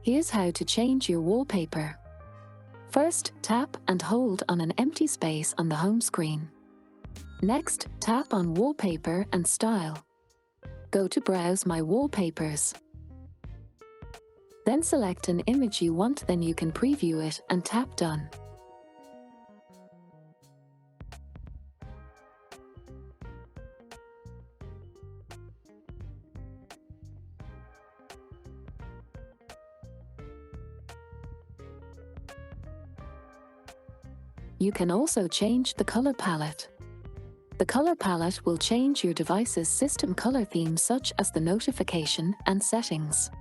Here's how to change your wallpaper. First, tap and hold on an empty space on the home screen. Next, tap on Wallpaper and Style. Go to Browse My Wallpapers. Then select an image you want, then you can preview it and tap Done. You can also change the color palette. The color palette will change your device's system color themes such as the notification and settings.